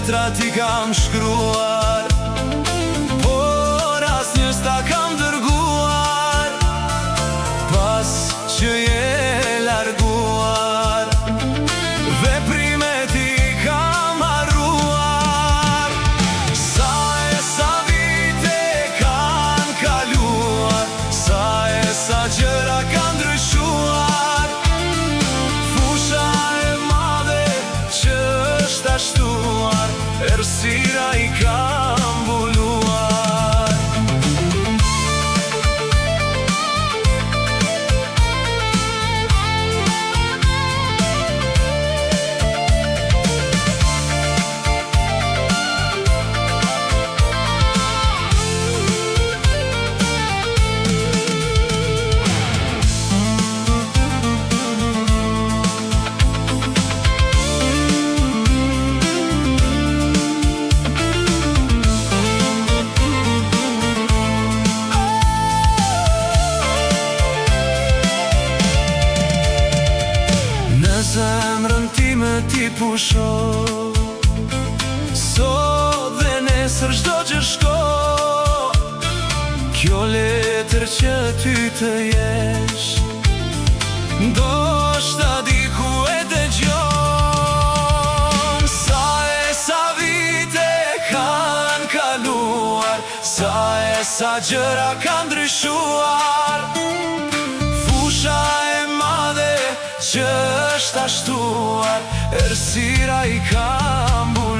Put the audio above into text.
letra ti kam shkruar, por asnjë s'ta kam dërguar, pas që je larguar. Veprimet i kam harruar, sa vite kanë kaluar, sa gjëra kanë ndryshuar. Fusha e madhe që është ashtuar, errësira i kam mbuluar. Zemrën time ti pusho, sot dhe nesër çdo gjë shko. Kjo letër që ty të jesh, ndoshta diku e dëgjon. Sa vite kanë kaluar, sa gjëra kanë ndryshuar. Fusha e madhe që është ashtuar, errësira i kam mbuluar.